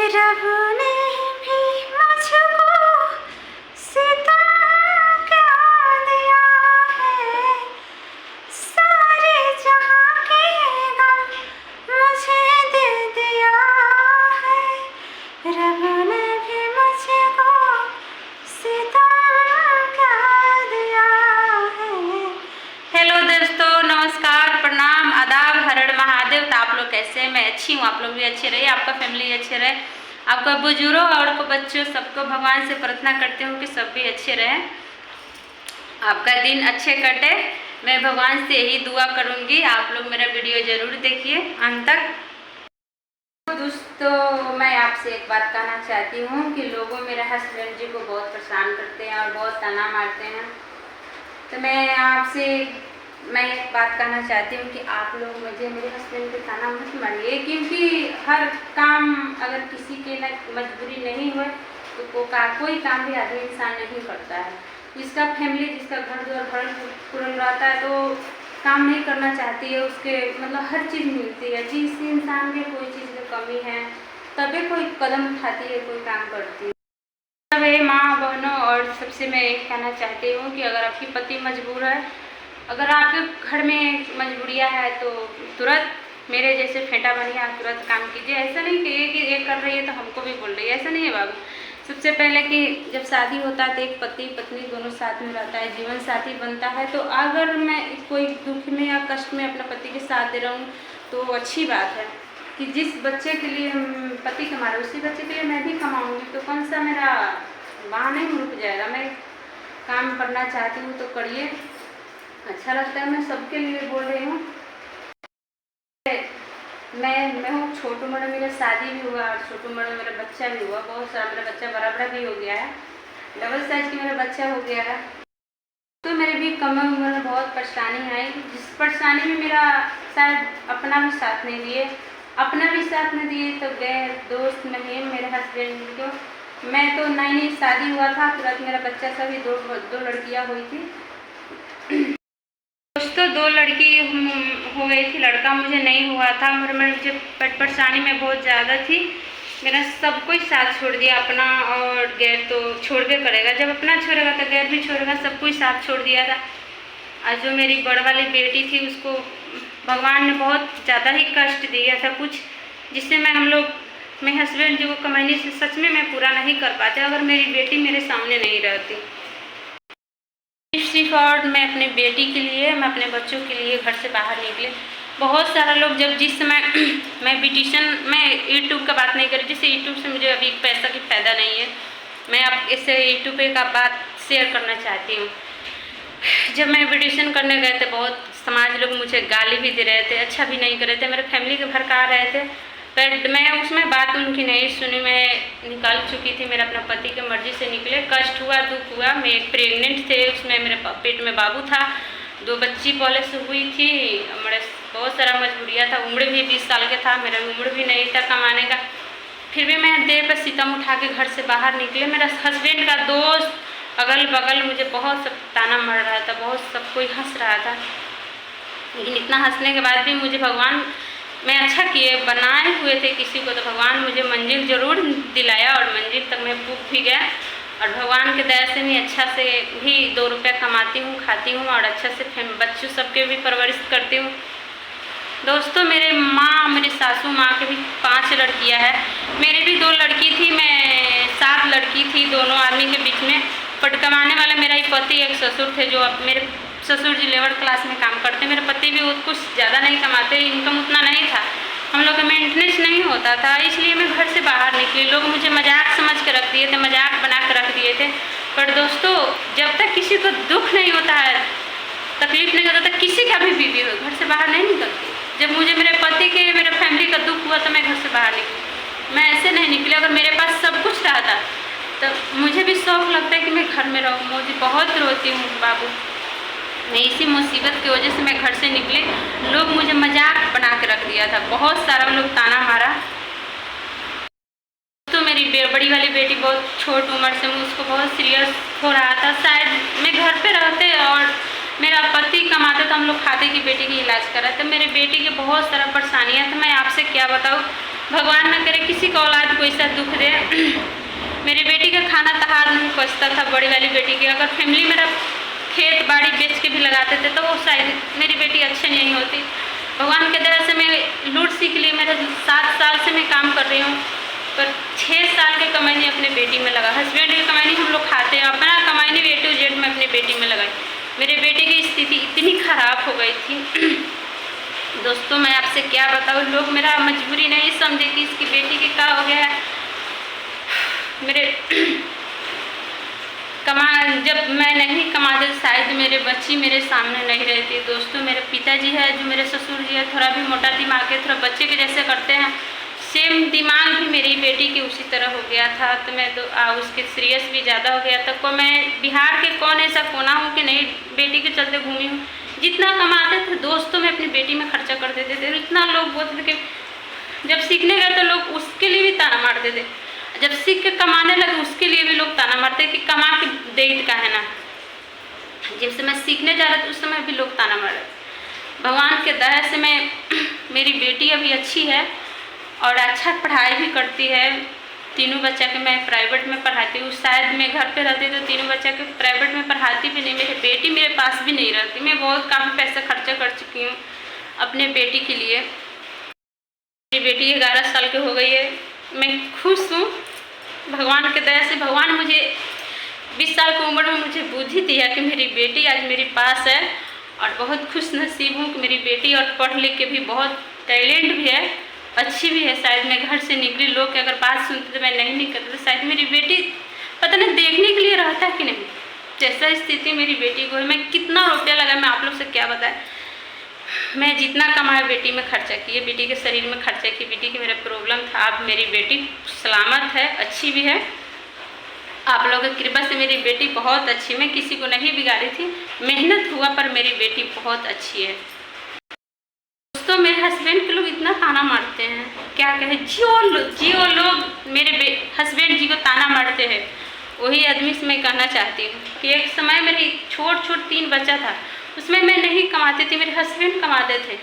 रब ने भी मुझको सितम क्या दिया है, सारे जहां के गम मुझे दे दिया है, रब ने भी मुझको सितम क्या दिया है। हेलो दोस्तों, नमस्कार, प्रणाम, आदाब, हरण महादेव। तो आप लोग कैसे हैं? मैं अच्छी हूँ, आप लोग भी अच्छे रहिए, आपका फैमिली अच्छे रहे, आपका बुजुर्गों और बच्चों सबको भगवान से प्रार्थना करती हूँ कि सब भी अच्छे रहें, आपका दिन अच्छे कटे। मैं भगवान से यही दुआ करूँगी। आप लोग मेरा वीडियो ज़रूर देखिए अंत तक। दोस्तों, मैं आपसे एक बात कहना चाहती हूँ कि लोगों मेरे हस्बैंड जी को बहुत परेशान करते हैं और बहुत ताना मारते हैं। तो मैं एक बात कहना चाहती हूँ कि आप लोग मुझे मेरे हस्बैंड पे ताना मत मारिए, क्योंकि हर काम अगर किसी के ना मजबूरी नहीं हो तो कोई काम भी आदमी इंसान नहीं करता है। जिसका फैमिली, जिसका घर द्वार भरल पुरल रहता है तो काम नहीं करना चाहती है, उसके मतलब हर चीज़ मिलती है। जिस इंसान के कोई चीज़ में कमी है तभी कोई कदम उठाती है, कोई काम करती है। सब माँ बहनों और सबसे मैं एक कहना चाहती हूँ कि अगर आपकी पति मजबूर है, अगर आपके घर में मजबूरियाँ है तो तुरंत मेरे जैसे फेंटा बनिए, तुरंत काम कीजिए। ऐसा नहीं कि ये कर रही है तो हमको भी बोल रही है, ऐसा नहीं है बाबू। सबसे पहले कि जब शादी होता है तो एक पति पत्नी दोनों साथ में रहता है, जीवन साथी बनता है। तो अगर मैं कोई दुख में या कष्ट में अपना पति के साथ दे रहा हूँ तो अच्छी बात है कि जिस बच्चे के लिए पति कमा रहे उसी बच्चे के लिए मैं भी कमाऊँगी, तो कौन सा मेरा वहाँ नहीं रुक जाएगा। मैं काम करना चाहती हूँ तो करिए, अच्छा लगता है। मैं सबके लिए बोल रही हूँ। मैं हूँ छोट उम्र में मेरा शादी भी हुआ और छोट उम्र में मेरा बच्चा भी हुआ, बहुत सारा। मेरा बच्चा बड़ा बड़ा भी हो गया है, डबल साइज की मेरा बच्चा हो गया है। तो मेरे भी कम उम्र में बहुत परेशानी आई, जिस परेशानी में मेरा शायद अपना भी साथ नहीं दिए, अपना भी साथ नहीं दिए तो गए दोस्त नहीं मेरे हस्बैंड को। मैं तो नई शादी हुआ था, तुरंत मेरा बच्चा सभी दो लड़कियाँ हुई थी दोस्तों, 2 लड़की हो गई थी, लड़का मुझे नहीं हुआ था। मुझे परेशानी में बहुत ज़्यादा थी। मेरा सब कुछ साथ छोड़ दिया अपना, और गैर तो छोड़बे करेगा। जब अपना छोड़ेगा तो गैर भी छोड़ेगा, सब कुछ साथ छोड़ दिया था। और जो मेरी बड़ वाली बेटी थी उसको भगवान ने बहुत ज़्यादा ही कष्ट दिया था कुछ, जिससे मैं हस्बैंड जी को कमाने से सच में मैं पूरा नहीं कर पाते अगर मेरी बेटी मेरे सामने नहीं रहती। सिर्फ और मैं अपने बेटी के लिए, मैं अपने बच्चों के लिए घर से बाहर निकले। बहुत सारा लोग जब जिस समय मैं यूट्यूब का बात नहीं करी, जिससे यूट्यूब से मुझे अभी पैसा की फ़ायदा नहीं है। मैं आप इससे यूट्यूब पे का बात शेयर करना चाहती हूँ। जब मैं ब्यूटिशन करने गए थे, बहुत समाज लोग मुझे गाली भी दे रहे थे, अच्छा भी नहीं कर रहे थे, मेरे फैमिली के भड़का रहे थे, पर मैं उसमें बात उनकी नहीं सुनी। मैं निकाल चुकी थी, मेरा अपना पति की मर्जी से निकले। कष्ट हुआ, दुख हुआ। मैं प्रेग्नेंट थे, उसमें मेरे पेट में बाबू था, 2 बच्ची पहले से हुई थी। मेरे बहुत सारा मजबूरियाँ था, उम्र भी 20 साल का था, मेरा उम्र भी नहीं था कमाने का। फिर भी मैं देह पर सितम उठा के घर से बाहर निकले। मेरा हस्बैंड का दोस्त अगल बगल मुझे बहुत सब ताना मार रहा था, बहुत सब कोई हंस रहा था। लेकिन इतना हंसने के बाद भी मुझे भगवान, मैं अच्छा किए बनाए हुए थे किसी को, तो भगवान मुझे मंजिल ज़रूर दिलाया और मंजिल तक मैं पूछ भी गया। और भगवान के दया से मैं अच्छा से भी 2 रुपया कमाती हूँ, खाती हूँ और अच्छा से बच्चों सबके भी परवरिश करती हूँ। दोस्तों, मेरे सासू माँ के भी 5 लड़कियाँ हैं। मेरी भी 2 लड़की थी, मैं 7 लड़की थी, दोनों आदमी के बीच में। बट कमाने वाला मेरा ही पति, एक ससुर थे जो मेरे ससुर जी लेबर क्लास में काम करते। मेरे पति भी कुछ ज़्यादा नहीं कमाते, इनकम उतना नहीं था, हम लोग का मेंटेनेंस नहीं होता था, इसलिए मैं घर से बाहर निकली। लोग मुझे मजाक समझ के रख दिए थे, मजाक बना के रख दिए थे। पर दोस्तों, जब तक किसी को दुख नहीं होता है, तकलीफ नहीं होता, तो किसी का भी बीवी हो घर से बाहर नहीं निकलती। जब मुझे मेरे पति के, मेरे फैमिली का दुख हुआ तो मैं घर से बाहर निकली, मैं ऐसे नहीं निकली। अगर मेरे पास सब कुछ रहा था तो मुझे भी शौक लगता है कि मैं घर में रहूँ। मुझे बहुत रोती हूँ बाबू, मैं इसी मुसीबत की वजह से मैं घर से निकली। लोग मुझे मजाक बना के रख दिया था, बहुत सारा लोग ताना मारा। तो मेरी बड़ी वाली बेटी बहुत छोट उम्र से उसको बहुत सीरियस हो रहा था। शायद मैं घर पे रहते और मेरा पति कमाते तो हम लोग खाते कि बेटी की इलाज कराते। मेरे बेटी के बहुत सारा परेशानियाँ था, मैं आपसे क्या बताऊँ। भगवान न करे किसी का औलाद को ऐसा दुख दे। मेरी बेटी का खाना तहार नहीं पचता था, बड़ी वाली बेटी के। अगर फैमिली मेरा खेत बाड़ी बेच के भी लगाते थे तो वो शायद मेरी बेटी अच्छी नहीं होती। भगवान के दया से मैं लूट सीख ली। मेरे 7 साल से मैं काम कर रही हूँ, पर 6 साल की कमाई अपने बेटी में लगा। हस्बैंड की कमाई हम लोग खाते हैं, अपना कमाई A to Z में अपनी बेटी में लगाई। मेरे बेटे की स्थिति इतनी ख़राब हो गई थी दोस्तों, मैं आपसे क्या बताऊँ। लोग मेरा मजबूरी नहीं समझे कि इसकी बेटी की क्या हो गया है। मेरे जब मैं नहीं कमाती शायद मेरे बच्ची मेरे सामने नहीं रहती। दोस्तों, मेरे पिताजी है, जो मेरे ससुर जी है, थोड़ा भी मोटा दिमाग है, थोड़ा बच्चे के जैसे करते हैं। सेम दिमाग भी मेरी बेटी की उसी तरह हो गया था। तो मैं तो उसके सीरियस भी ज़्यादा हो गया था। को मैं बिहार के कौन ऐसा कोना हूँ कि नहीं बेटी के चलते घूमी हूँ। जितना कमाते थे दोस्तों में अपनी बेटी में खर्चा कर देते थे। इतना लोग बोलते थे कि जब सीखने गए तो लोग उसके लिए भी ताना मारते थे। जब सीख के कमाने लगे उसके लिए भी लोग ताना मारते कि कमा के दे का है ना। जब से मैं सीखने जा रहा था उस समय भी लोग ताना मार रहे। भगवान के दया से मेरी बेटी अभी अच्छी है और अच्छा पढ़ाई भी करती है। तीनों बच्चा के मैं प्राइवेट में पढ़ाती हूँ। शायद मैं घर पे रहती तो तीनों बच्चा के प्राइवेट में पढ़ाती भी नहीं। मेरी बेटी मेरे पास भी नहीं रहती। मैं बहुत काफ़ी पैसा खर्चा कर चुकी हूँ अपने बेटी के लिए। मेरी बेटी 11 साल की हो गई है। मैं खुश हूँ भगवान के दया से। भगवान मुझे 20 साल की उम्र में मुझे बुद्धि दिया कि मेरी बेटी आज मेरे पास है और बहुत खुश नसीब हूँ कि मेरी बेटी और पढ़ लिख के भी बहुत टैलेंट भी है, अच्छी भी है। शायद मैं घर से निकली लोग के अगर बात सुनते तो मैं नहीं निकलती तो शायद मेरी बेटी पता नहीं देखने के लिए रहता कि नहीं। जैसा स्थिति मेरी बेटी को है, मैं कितना रुपया लगा मैं आप लोग से क्या बताएं। मैं जितना कमाया बेटी में खर्चा किए, बेटी के शरीर में खर्चा किए। बेटी की मेरा प्रॉब्लम था, अब मेरी बेटी सलामत है, अच्छी भी है। आप लोगों की कृपा से मेरी बेटी बहुत अच्छी। मैं किसी को नहीं बिगाड़ी थी, मेहनत हुआ पर मेरी बेटी बहुत अच्छी है। दोस्तों, मेरे हस्बैंड के लोग इतना ताना मारते हैं, क्या कहें। जियो लोग मेरे हस्बैंड जी को ताना मारते हैं। वही आदमी से मैं कहना चाहती हूँ कि एक समय मेरी छोट 3 बच्चा था, उसमें मैं नहीं कमाती थी, मेरे हस्बैंड कमाते थे।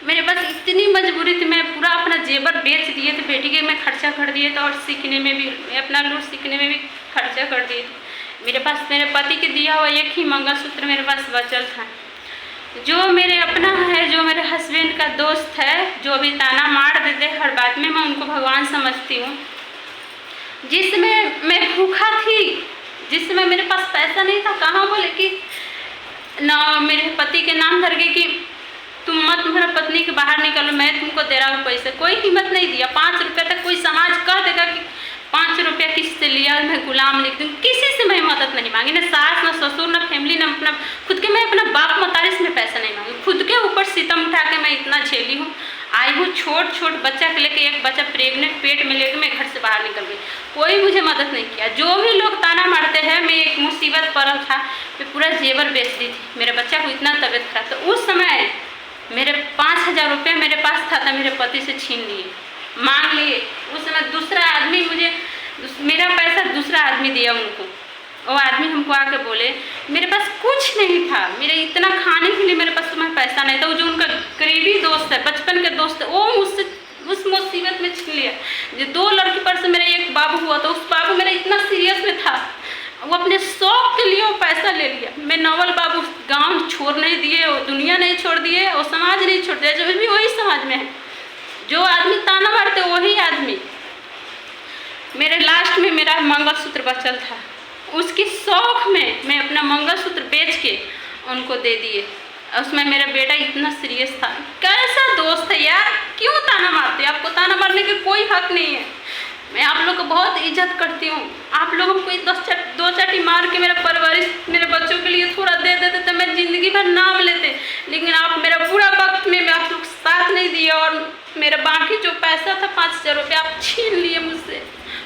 मेरे पास इतनी मजबूरी थी, मैं पूरा अपना जेवर बेच दिए थे, बेटी के मैं खर्चा कर दिए थे और सीखने में भी अपना लूट सीखने में भी खर्चा कर दिए थे। मेरे पास मेरे पति के दिया हुआ एक ही मंगलसूत्र मेरे पास बचल था। जो मेरे अपना है, जो मेरे हस्बैंड का दोस्त है, जो अभी ताना मार देते हर बात में, मैं उनको भगवान समझती हूँ। जिसमें मैं भूखा थी, जिसमें मेरे पास पैसा नहीं था, कहाँ बोले कि ना मेरे पति के नाम धर गए कि तुम मत तुम्हारा पत्नी के बाहर निकलो, मैं तुमको दे रहा हूँ पैसे। कोई हिम्मत नहीं दिया। 5 रुपये तक कोई समाज कह देगा कि 5 रुपया किससे लिया, मैं गुलाम लिख दूँ। किसी से मैं मदद नहीं मांगी, ना सास ना ससुर ना फैमिली ना अपना खुद के। मैं अपना बाप मतारी से मैं पैसा नहीं मांगी। खुद के ऊपर सितम उठा के मैं इतना झेली हूँ। आई हूँ छोट बच्चा के लेके, एक बच्चा प्रेग्नेंट पेट में लेके मैं घर से बाहर निकल गई। कोई मुझे मदद नहीं किया। जो भी लोग ताना मारते हैं, मैं एक मुसीबत पड़ा था, मैं पूरा जेवर बेच दी थी। मेरे बच्चा को इतना तबीयत खराब था। उस समय मेरे 5000 रुपये मेरे पास था, मेरे पति से छीन लिए, मांग लिए। उस समय दूसरा आदमी मेरा पैसा दूसरा आदमी दिया उनको। वो आदमी हमको आके बोले मेरे पास कुछ नहीं था, मेरे इतना खाने के लिए मेरे पास तुम्हारा पैसा नहीं था। वो जो उनका करीबी दोस्त है, बचपन के दोस्त है, वो मुझसे उस मुसीबत में छीन लिया। जो 2 लड़की पर से मेरा एक बाबू हुआ था, उस बाबू मेरा इतना सीरियस में था, वो अपने शौक के लिए वो पैसा ले लिया। मैं नवल बाबू गांव छोड़ नहीं दिए, वो दुनिया नहीं छोड़ दिए, वो समाज नहीं छोड़ दिया। जो भी वही समाज में है, जो आदमी ताना मारते वही आदमी। मेरे लास्ट में मेरा मंगलसूत्र बचल था, उसकी शौक में मैं अपना मंगलसूत्र बेच के उनको दे दिए। उसमें मेरा बेटा इतना सीरियस था। कैसा दोस्त है यार, क्यों ताना मारते? आपको ताना मारने के कोई हक नहीं है। मैं आप लोग को बहुत इज्जत करती हूँ। आप लोगों को 2 चाटी मार के मेरा परवरिश मेरे बच्चों के लिए थोड़ा दे देते तो मैं ज़िंदगी भर नाम लेते। लेकिन आप मेरा पूरा वक्त में आप लोग साथ नहीं दिए और मेरा बाकी जो पैसा था 5000 रुपये आप छीन लिए मुझसे।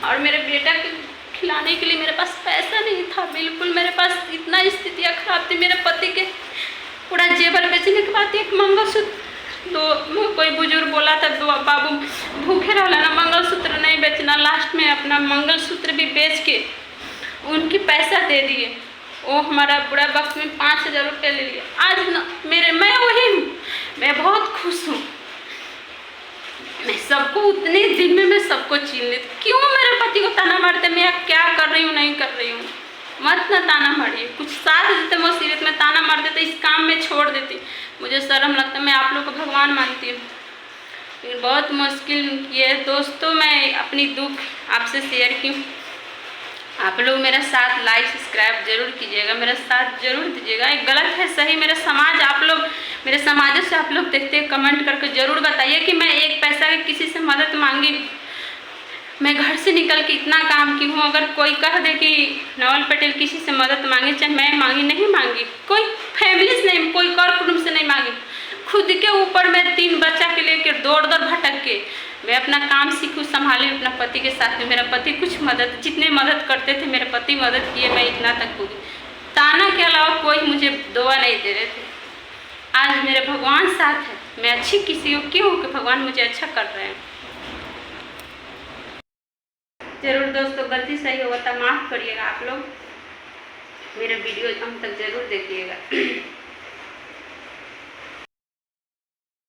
और मेरे बेटा के खिलाने के लिए मेरे पास पैसा नहीं था बिल्कुल। मेरे पास इतना स्थितियाँ खराब थी। मेरे पति के पूरा जेवर बेचने के बाद एक मंगलसूत्र, कोई बुजुर्ग बोला था बाबू भूखे रहना ना, मंगलसूत्र नहीं बेचना। लास्ट में अपना मंगलसूत्र भी बेच के उनकी पैसा दे दिए। वो हमारा बुरा वक्त में 5000 रुपये ले लिया। आज मैं वही हूँ, मैं बहुत खुश हूँ। मैं सबको उतने दिन में मैं सबको छीन लेती। क्यों मेरे पति को ताना मारते, मैं क्या कर रही हूँ नहीं कर रही हूँ। मत ना ताना मारिए, कुछ साथ देते मुसीबत में ताना मार देते, इस काम में छोड़ देती। मुझे शर्म लगता है, मैं आप लोग को भगवान मानती हूँ, लेकिन बहुत मुश्किल ये दोस्तों मैं अपनी दुख आपसे शेयर की। आप लोग मेरा साथ लाइक सब्सक्राइब जरूर कीजिएगा, मेरा साथ जरूर दीजिएगा। एक गलत है सही, मेरा समाज आप लोग, मेरे समाज से आप लोग देखते हैं, कमेंट करके जरूर बताइए कि मैं एक पैसा की किसी से मदद मांगी, मैं घर से निकल के इतना काम की हूँ। अगर कोई कह दे कि नवल पटेल किसी से मदद मांगे, चाहे मैं मांगी नहीं मांगी, कोई फैमिली से नहीं, कोई कर कुटुंब से नहीं मांगी, खुद के ऊपर मैं 3 बच्चा के लेके दौड़ दौड़ भटक के मैं अपना काम सीखूँ, संभाली अपना पति के साथ में। मेरा पति कुछ मदद, जितने मदद करते थे मेरे पति मदद किए, मैं इतना तक हुई। ताना के अलावा कोई मुझे दुआ नहीं दे रहे थे। आज मेरे भगवान साथ है, मैं अच्छी किसी हूँ, क्यों कि भगवान मुझे अच्छा कर रहे हैं। जरूर दोस्तों गलती सही होगा तो माफ़ करिएगा आप लोग, मेरा वीडियो हम तक जरूर देखिएगा।